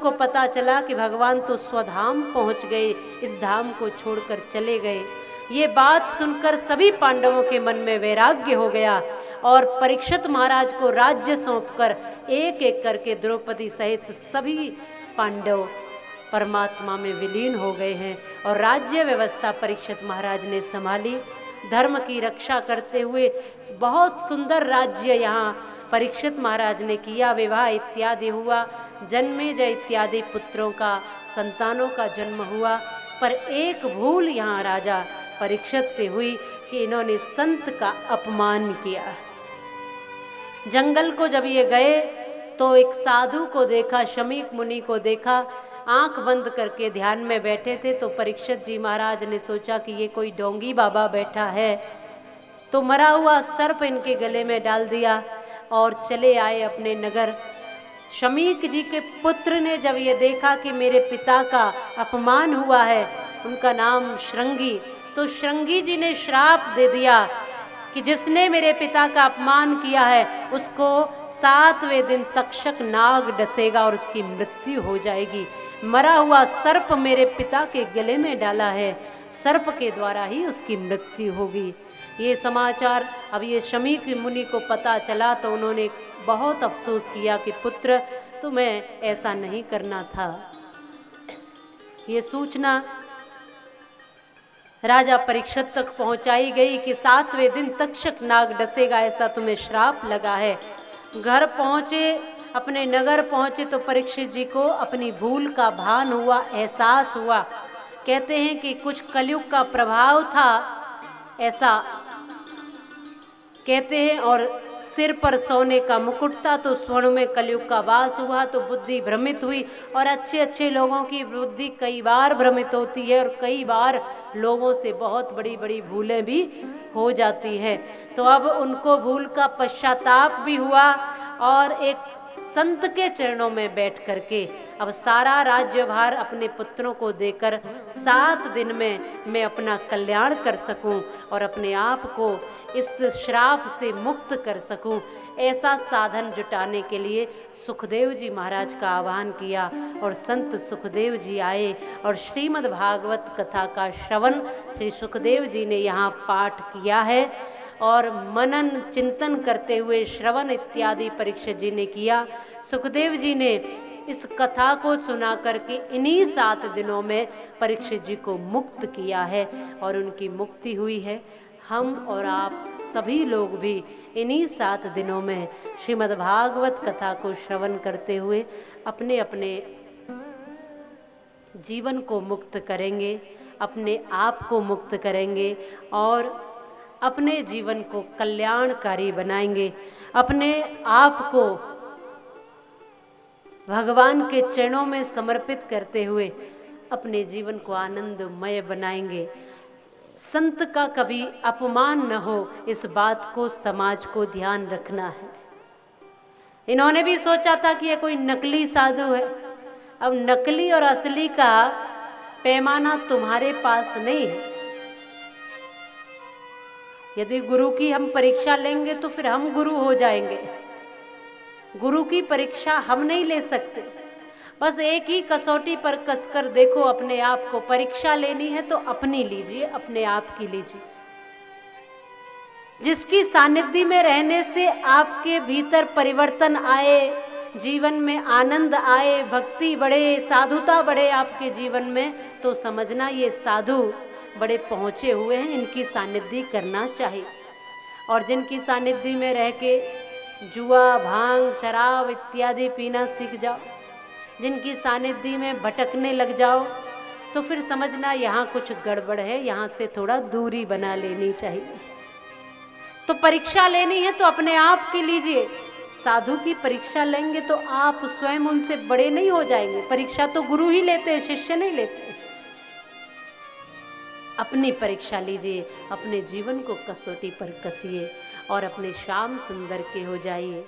को पता चला कि भगवान तो स्वधाम पहुंच गए, इस धाम को छोड़कर चले गए। ये बात सुनकर सभी पांडवों के मन में वैराग्य हो गया और परीक्षित महाराज को राज्य सौंपकर एक एक करके द्रौपदी सहित सभी पांडव परमात्मा में विलीन हो गए हैं और राज्य व्यवस्था परीक्षित महाराज ने संभाली। धर्म की रक्षा करते हुए बहुत सुंदर राज्य यहाँ परीक्षित महाराज ने किया। विवाह इत्यादि हुआ, जन्मेजय इत्यादि पुत्रों का, संतानों का जन्म हुआ। पर एक भूल यहाँ राजा परीक्षित से हुई कि इन्होंने संत का अपमान किया। जंगल को जब ये गए तो एक साधु को देखा, शमीक मुनि को देखा, आंख बंद करके ध्यान में बैठे थे। तो परीक्षित जी महाराज ने सोचा कि ये कोई डोंगी बाबा बैठा है, तो मरा हुआ सर्प इनके गले में डाल दिया और चले आए अपने नगर। शमीक जी के पुत्र ने जब ये देखा कि मेरे पिता का अपमान हुआ है, उनका नाम श्रृंगी, तो श्रृंगी जी ने श्राप दे दिया कि जिसने मेरे पिता का अपमान किया है उसको 7वें दिन तक्षक नाग डसेगा और उसकी मृत्यु हो जाएगी। मरा हुआ सर्प मेरे पिता के गले में डाला है, सर्प के द्वारा ही उसकी मृत्यु होगी। ये समाचार अब ये शमीक मुनि को पता चला तो उन्होंने बहुत अफसोस किया कि पुत्र तुम्हें ऐसा नहीं करना था। ये सूचना राजा परीक्षित तक पहुंचाई गई कि 7वें दिन तक्षक नाग डसेगा, ऐसा तुम्हें श्राप लगा है। घर पहुंचे, अपने नगर पहुंचे तो परीक्षित जी को अपनी भूल का भान हुआ, एहसास हुआ। कहते हैं कि कुछ कलयुग का प्रभाव था ऐसा कहते हैं, और सिर पर सोने का मुकुट था तो स्वर्ण में कलयुग का वास हुआ तो बुद्धि भ्रमित हुई। और अच्छे अच्छे लोगों की बुद्धि कई बार भ्रमित होती है और कई बार लोगों से बहुत बड़ी बड़ी भूलें भी हो जाती है। तो अब उनको भूल का पश्चाताप भी हुआ और एक संत के चरणों में बैठ करके अब सारा राज्यभार अपने पुत्रों को देकर 7 दिन में मैं अपना कल्याण कर सकूं और अपने आप को इस श्राप से मुक्त कर सकूं, ऐसा साधन जुटाने के लिए सुखदेव जी महाराज का आह्वान किया। और संत सुखदेव जी आए और श्रीमद् भागवत कथा का श्रवण श्री सुखदेव जी ने यहाँ पाठ किया है और मनन चिंतन करते हुए श्रवण इत्यादि परीक्षित जी ने किया। सुखदेव जी ने इस कथा को सुना करके इन्हीं 7 दिनों में परीक्षित जी को मुक्त किया है और उनकी मुक्ति हुई है। हम और आप सभी लोग भी इन्हीं 7 दिनों में श्रीमद् भागवत कथा को श्रवण करते हुए अपने अपने जीवन को मुक्त करेंगे, अपने आप को मुक्त करेंगे और अपने जीवन को कल्याणकारी बनाएंगे, अपने आप को भगवान के चरणों में समर्पित करते हुए अपने जीवन को आनंदमय बनाएंगे। संत का कभी अपमान न हो, इस बात को समाज को ध्यान रखना है। इन्होंने भी सोचा था कि ये कोई नकली साधु है। अब नकली और असली का पैमाना तुम्हारे पास नहीं है। यदि गुरु की हम परीक्षा लेंगे तो फिर हम गुरु हो जाएंगे। गुरु की परीक्षा हम नहीं ले सकते। बस एक ही कसौटी पर कसकर देखो अपने आप को। परीक्षा लेनी है तो अपनी लीजिए, अपने आप की लीजिए। जिसकी सानिध्य में रहने से आपके भीतर परिवर्तन आए, जीवन में आनंद आए, भक्ति बढ़े, साधुता बढ़े आपके जीवन में, तो समझना ये साधु बड़े पहुँचे हुए हैं, इनकी सानिध्य करना चाहिए। और जिनकी सानिध्य में रह के जुआ, भांग, शराब इत्यादि पीना सीख जाओ, जिनकी सानिध्य में भटकने लग जाओ, तो फिर समझना यहाँ कुछ गड़बड़ है, यहाँ से थोड़ा दूरी बना लेनी चाहिए। तो परीक्षा लेनी है तो अपने आप की लीजिए। साधु की परीक्षा लेंगे तो आप स्वयं उनसे बड़े नहीं हो जाएंगे। परीक्षा तो गुरु ही लेते हैं, शिष्य नहीं लेते। अपनी परीक्षा लीजिए, अपने जीवन को कसौटी पर कसिए और अपने श्याम सुंदर के हो जाइए।